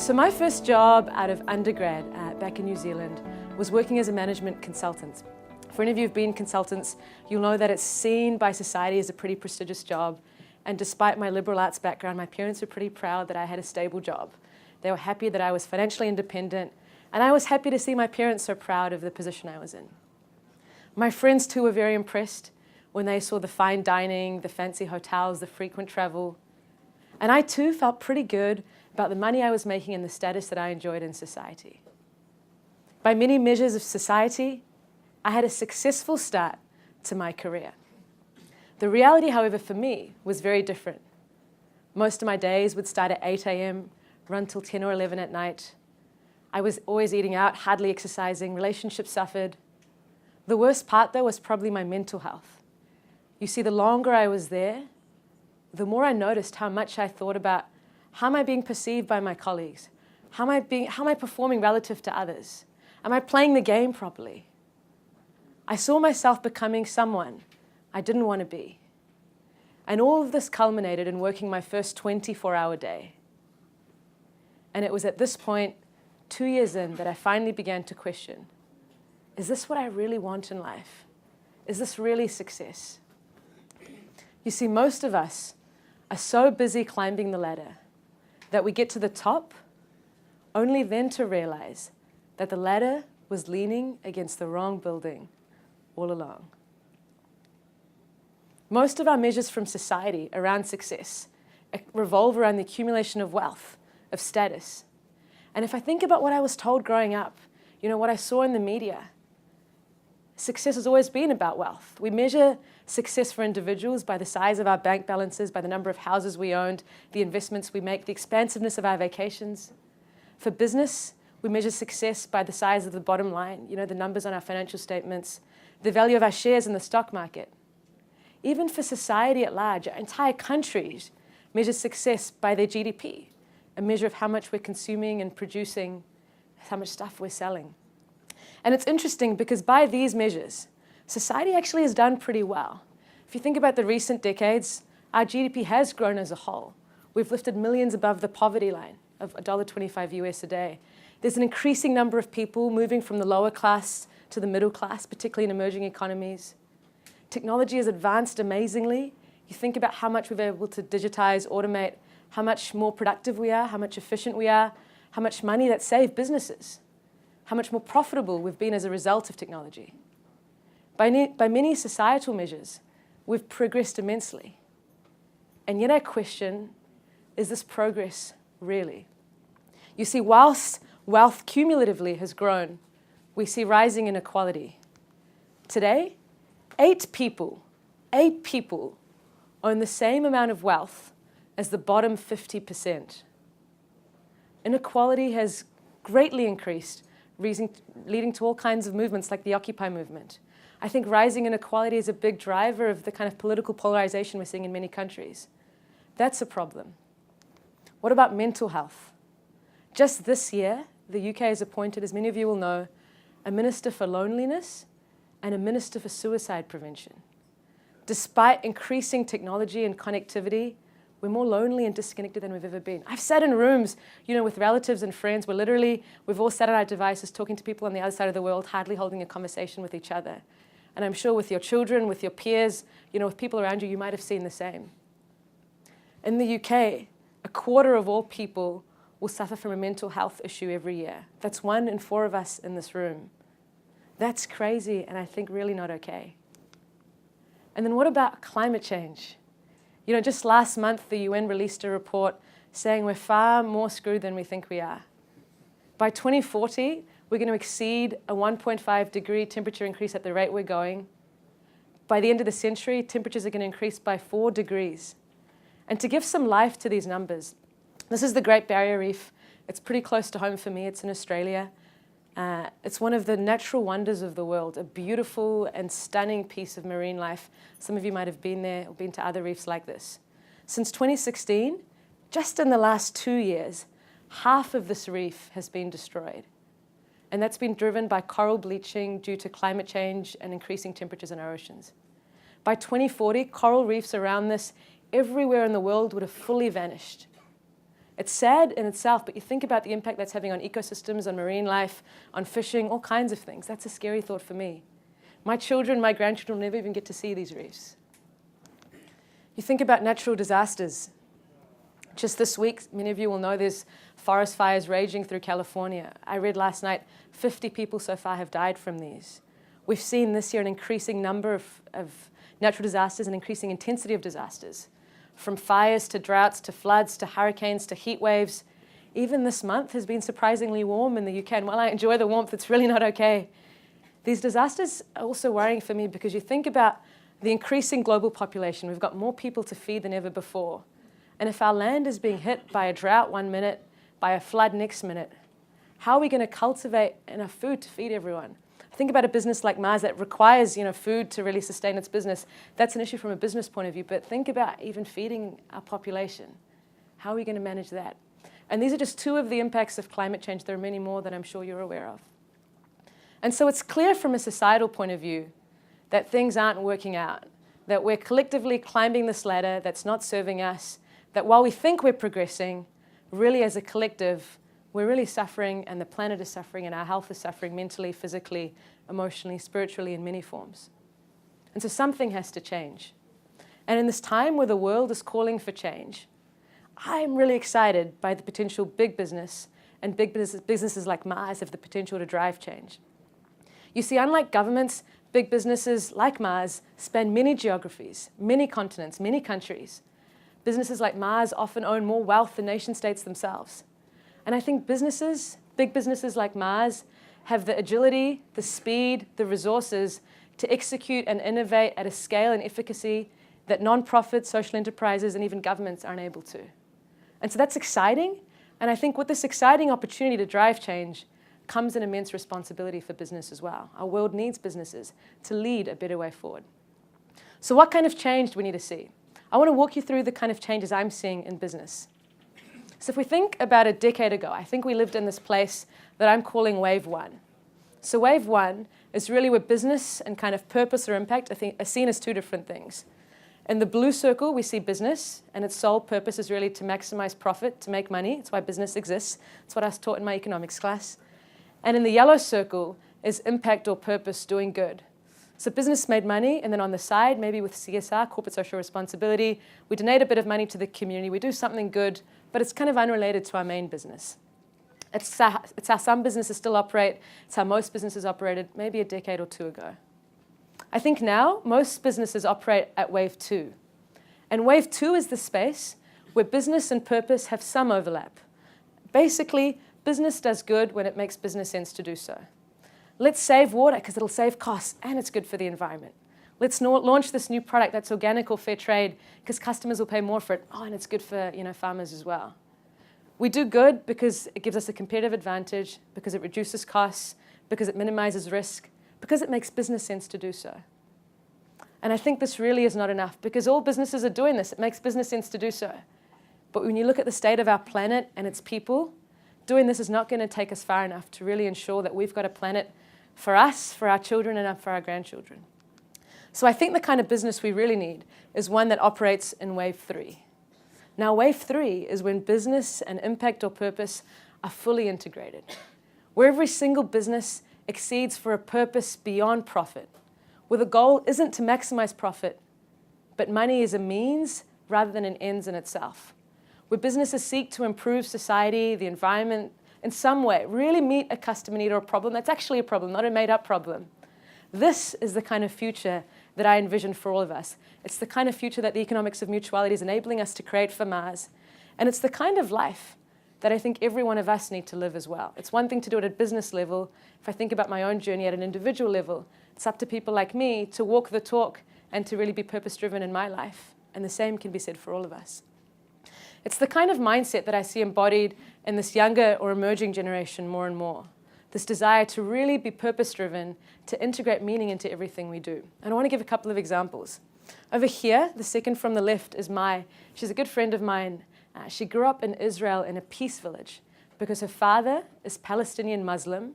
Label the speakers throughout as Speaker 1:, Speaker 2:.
Speaker 1: So my first job out of undergrad back in New Zealand was working as a management consultant. For any of you who've been consultants, you'll know that it's seen by society as a pretty prestigious job. And despite my liberal arts background, my parents were pretty proud that I had a stable job. They were happy that I was financially independent, and I was happy to see my parents so proud of the position I was in. My friends too were very impressed when they saw the fine dining, the fancy hotels, the frequent travel. And I too felt pretty good about the money I was making and the status that I enjoyed in society. By many measures of society, I had a successful start to my career. The reality, however, for me was very different. Most of my days would start at 8 a.m., run till 10 or 11 at night. I was always eating out, hardly exercising, relationships suffered. The worst part, though, was probably my mental health. You see, the longer I was there, the more I noticed how much I thought about how am I being perceived by my colleagues? How am I performing relative to others? Am I playing the game properly? I saw myself becoming someone I didn't want to be. And all of this culminated in working my first 24-hour day. And it was at this point, 2 years in, that I finally began to question, is this what I really want in life? Is this really success? You see, most of us are so busy climbing the ladder that we get to the top, only then to realize that the ladder was leaning against the wrong building all along. Most of our measures from society around success revolve around the accumulation of wealth, of status. And if I think about what I was told growing up, what I saw in the media, success has always been about wealth. We measure success for individuals by the size of our bank balances, by the number of houses we owned, the investments we make, the expansiveness of our vacations. For business, we measure success by the size of the bottom line, the numbers on our financial statements, the value of our shares in the stock market. Even for society at large, our entire countries measure success by their GDP, a measure of how much we're consuming and producing, how much stuff we're selling. And it's interesting because by these measures, society actually has done pretty well. If you think about the recent decades, our GDP has grown as a whole. We've lifted millions above the poverty line of $1.25 US a day. There's an increasing number of people moving from the lower class to the middle class, particularly in emerging economies. Technology has advanced amazingly. You think about how much we've been able to digitize, automate, how much more productive we are, how much efficient we are, how much money that's saved businesses, how much more profitable we've been as a result of technology. By many societal measures, we've progressed immensely. And yet I question, is this progress really? You see, whilst wealth cumulatively has grown, we see rising inequality. Today, 8 people own the same amount of wealth as the bottom 50%. Inequality has greatly increased, leading to all kinds of movements like the Occupy movement. I think rising inequality is a big driver of the kind of political polarization we're seeing in many countries. That's a problem. What about mental health? Just this year, the UK has appointed, as many of you will know, a minister for loneliness and a minister for suicide prevention. Despite increasing technology and connectivity, we're more lonely and disconnected than we've ever been. I've sat in rooms, with relatives and friends where literally we've all sat on our devices talking to people on the other side of the world, hardly holding a conversation with each other. And I'm sure with your children, with your peers, with people around you, you might have seen the same. In the UK, 1/4 of all people will suffer from a mental health issue every year. That's 1 in 4 of us in this room. That's crazy, and I think really not okay. And then what about climate change? Just last month, the UN released a report saying we're far more screwed than we think we are. By 2040, we're going to exceed a 1.5 degree temperature increase at the rate we're going. By the end of the century, temperatures are going to increase by 4 degrees. And to give some life to these numbers, this is the Great Barrier Reef. It's pretty close to home for me. It's in Australia. It's one of the natural wonders of the world, a beautiful and stunning piece of marine life. Some of you might have been there or been to other reefs like this. Since 2016, just in the last 2 years, half of this reef has been destroyed. And that's been driven by coral bleaching due to climate change and increasing temperatures in our oceans. By 2040, coral reefs around this everywhere in the world would have fully vanished. It's sad in itself, but you think about the impact that's having on ecosystems, on marine life, on fishing, all kinds of things. That's a scary thought for me. My children, my grandchildren will never even get to see these reefs. You think about natural disasters. Just this week, many of you will know there's forest fires raging through California. I read last night 50 people so far have died from these. We've seen this year an increasing number of natural disasters and increasing intensity of disasters, from fires to droughts to floods to hurricanes to heat waves. Even this month has been surprisingly warm in the UK, and while I enjoy the warmth, it's really not okay. These disasters are also worrying for me because you think about the increasing global population. We've got more people to feed than ever before. And if our land is being hit by a drought one minute, by a flood next minute, how are we going to cultivate enough food to feed everyone? Think about a business like Mars that requires, food to really sustain its business. That's an issue from a business point of view, but think about even feeding our population. How are we going to manage that? And these are just two of the impacts of climate change. There are many more that I'm sure you're aware of. And so it's clear from a societal point of view that things aren't working out, that we're collectively climbing this ladder that's not serving us, that while we think we're progressing, really as a collective, we're really suffering, and the planet is suffering, and our health is suffering mentally, physically, emotionally, spiritually, in many forms. And so something has to change. And in this time where the world is calling for change, I'm really excited by the potential big business, and businesses like Mars have the potential to drive change. You see, unlike governments, big businesses like Mars span many geographies, many continents, many countries. Businesses like Mars often own more wealth than nation states themselves. And I think big businesses like Mars, have the agility, the speed, the resources to execute and innovate at a scale and efficacy that nonprofits, social enterprises, and even governments aren't able to. And so that's exciting. And I think with this exciting opportunity to drive change comes an immense responsibility for business as well. Our world needs businesses to lead a better way forward. So what kind of change do we need to see? I want to walk you through the kind of changes I'm seeing in business. So if we think about a decade ago, I think we lived in this place that I'm calling Wave 1. So Wave 1 is really where business and kind of purpose or impact are seen as two different things. In the blue circle, we see business, and its sole purpose is really to maximize profit, to make money. It's why business exists. It's what I was taught in my economics class. And in the yellow circle is impact or purpose, doing good. So business made money, and then on the side, maybe with CSR, corporate social responsibility, we donate a bit of money to the community, we do something good, but it's kind of unrelated to our main business. It's how some businesses still operate. It's how most businesses operated maybe a decade or two ago. I think now most businesses operate at Wave 2. And Wave 2 is the space where business and purpose have some overlap. Basically, business does good when it makes business sense to do so. Let's save water because it'll save costs and it's good for the environment. Let's launch this new product that's organic or fair trade because customers will pay more for it. Oh, and it's good for farmers as well. We do good because it gives us a competitive advantage, because it reduces costs, because it minimizes risk, because it makes business sense to do so. And I think this really is not enough because all businesses are doing this. It makes business sense to do so. But when you look at the state of our planet and its people, doing this is not going to take us far enough to really ensure that we've got a planet for us, for our children, and for our grandchildren. So I think the kind of business we really need is one that operates in Wave 3. Now, Wave 3 is when business and impact or purpose are fully integrated, where every single business exceeds for a purpose beyond profit, where the goal isn't to maximize profit, but money is a means rather than an end in itself, where businesses seek to improve society, the environment, in some way, really meet a customer need or a problem that's actually a problem, not a made-up problem. This is the kind of future that I envision for all of us. It's the kind of future that the economics of mutuality is enabling us to create for Mars. And it's the kind of life that I think every one of us need to live as well. It's one thing to do it at business level. If I think about my own journey at an individual level, it's up to people like me to walk the talk and to really be purpose-driven in my life. And the same can be said for all of us. It's the kind of mindset that I see embodied in this younger or emerging generation more and more. This desire to really be purpose-driven, to integrate meaning into everything we do. And I want to give a couple of examples. Over here, the second from the left is Mai. She's a good friend of mine. She grew up in Israel in a peace village because her father is Palestinian Muslim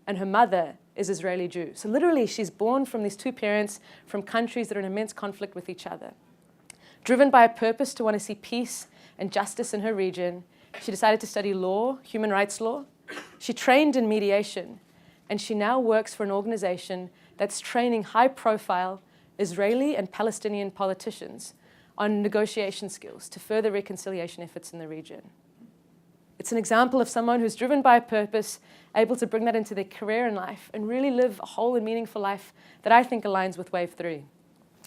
Speaker 1: and her mother is Israeli Jew. So literally, she's born from these two parents from countries that are in immense conflict with each other. Driven by a purpose to want to see peace and justice in her region, She decided to study law, human rights law. She trained in mediation, and she now works for an organization that's training high-profile Israeli and Palestinian politicians on negotiation skills to further reconciliation efforts in the region. It's an example of someone who's driven by a purpose, able to bring that into their career and life, and really live a whole and meaningful life that I think aligns with Wave 3.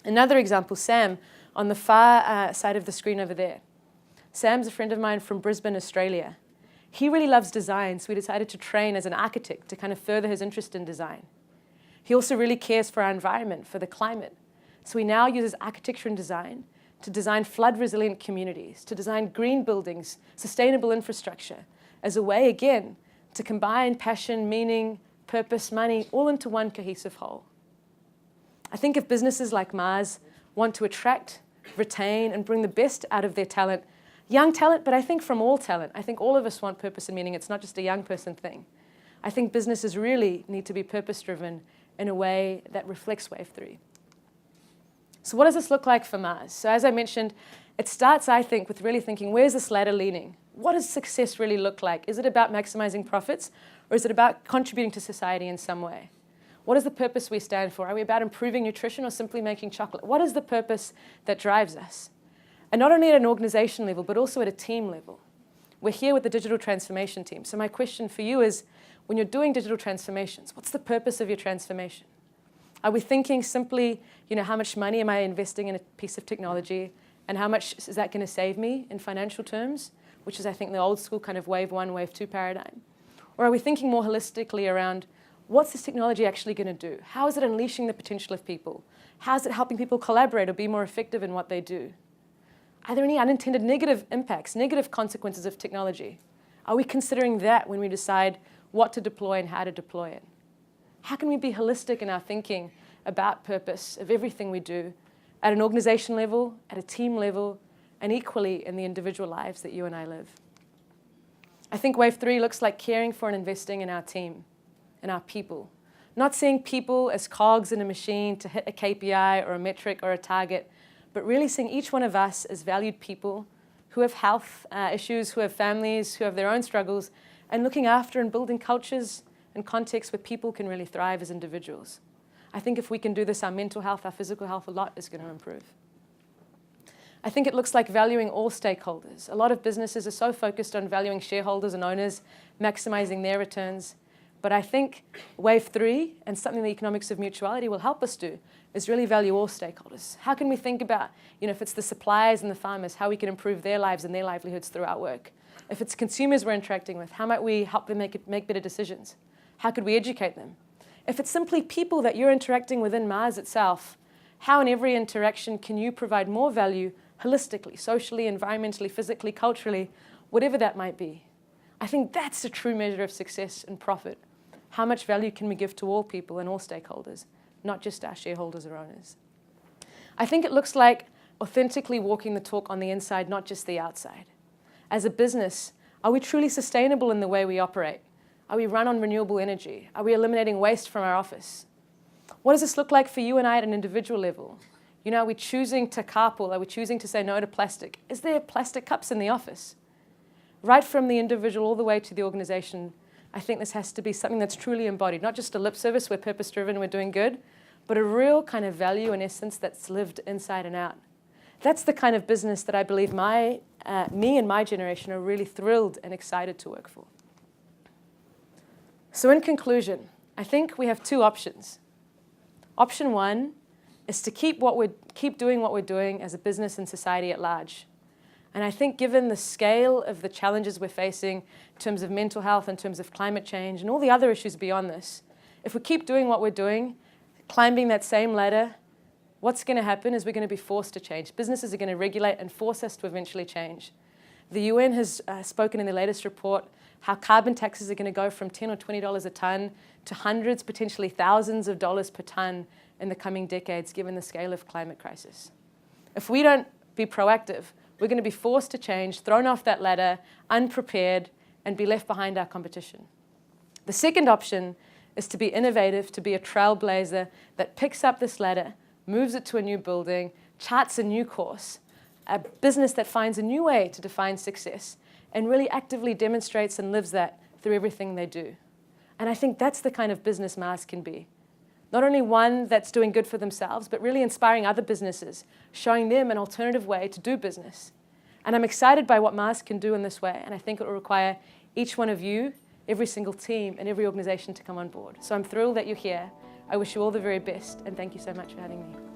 Speaker 1: Another example, Sam, on the far side of the screen over there. Sam's a friend of mine from Brisbane, Australia. He really loves design, so we decided to train as an architect to kind of further his interest in design. He also really cares for our environment, for the climate. So he now uses architecture and design to design flood-resilient communities, to design green buildings, sustainable infrastructure, as a way, again, to combine passion, meaning, purpose, money, all into one cohesive whole. I think if businesses like Mars want to attract, retain, and bring the best out of their talent, young talent, but I think from all talent, I think all of us want purpose and meaning. It's not just a young person thing. I think businesses really need to be purpose-driven in a way that reflects Wave 3. So what does this look like for Mars? So as I mentioned, it starts, I think, with really thinking, where's this ladder leaning? What does success really look like? Is it about maximizing profits, or is it about contributing to society in some way? What is the purpose we stand for? Are we about improving nutrition or simply making chocolate? What is the purpose that drives us? And not only at an organization level, but also at a team level. We're here with the digital transformation team. So my question for you is, when you're doing digital transformations, what's the purpose of your transformation? Are we thinking simply, how much money am I investing in a piece of technology, and how much is that going to save me in financial terms, which is, I think, the old school kind of Wave 1, Wave 2 paradigm? Or are we thinking more holistically around, what's this technology actually going to do? How is it unleashing the potential of people? How is it helping people collaborate or be more effective in what they do? Are there any unintended negative impacts, negative consequences of technology? Are we considering that when we decide what to deploy and how to deploy it? How can we be holistic in our thinking about purpose of everything we do at an organization level, at a team level, and equally in the individual lives that you and I live? I think Wave 3 looks like caring for and investing in our team, in our people. Not seeing people as cogs in a machine to hit a KPI or a metric or a target, but really seeing each one of us as valued people who have health issues, who have families, who have their own struggles, and looking after and building cultures and contexts where people can really thrive as individuals. I think if we can do this, our mental health, our physical health, a lot is going to improve. I think it looks like valuing all stakeholders. A lot of businesses are so focused on valuing shareholders and owners, maximizing their returns. But I think Wave 3, and something the economics of mutuality will help us do, is really value all stakeholders. How can we think about, if it's the suppliers and the farmers, how we can improve their lives and their livelihoods through our work? If it's consumers we're interacting with, how might we help them make better decisions? How could we educate them? If it's simply people that you're interacting within Mars itself, how in every interaction can you provide more value holistically, socially, environmentally, physically, culturally, whatever that might be? I think that's the true measure of success and profit. How much value can we give to all people and all stakeholders, not just our shareholders or owners? I think it looks like authentically walking the talk on the inside, not just the outside. As a business, are we truly sustainable in the way we operate? Are we run on renewable energy? Are we eliminating waste from our office? What does this look like for you and I at an individual level? Are we choosing to carpool? Are we choosing to say no to plastic? Is there plastic cups in the office? Right from the individual all the way to the organization, I think this has to be something that's truly embodied, not just a lip service, we're purpose-driven, we're doing good, but a real kind of value and essence that's lived inside and out. That's the kind of business that I believe me and my generation are really thrilled and excited to work for. So in conclusion, I think we have two options. Option one is to keep doing what we're doing as a business and society at large. And I think given the scale of the challenges we're facing in terms of mental health, in terms of climate change, and all the other issues beyond this, if we keep doing what we're doing, climbing that same ladder, what's going to happen is we're going to be forced to change. Businesses are going to regulate and force us to eventually change. The UN has spoken in their latest report how carbon taxes are going to go from $10 or $20 a ton to hundreds, potentially thousands of dollars per ton in the coming decades, given the scale of climate crisis. If we don't be proactive, we're going to be forced to change, thrown off that ladder, unprepared, and be left behind our competition. The second option is to be innovative, to be a trailblazer that picks up this ladder, moves it to a new building, charts a new course, a business that finds a new way to define success and really actively demonstrates and lives that through everything they do. And I think that's the kind of business Mars can be. Not only one that's doing good for themselves, but really inspiring other businesses, showing them an alternative way to do business. And I'm excited by what Mars can do in this way, and I think it will require each one of you, every single team, and every organization to come on board. So I'm thrilled that you're here. I wish you all the very best, and thank you so much for having me.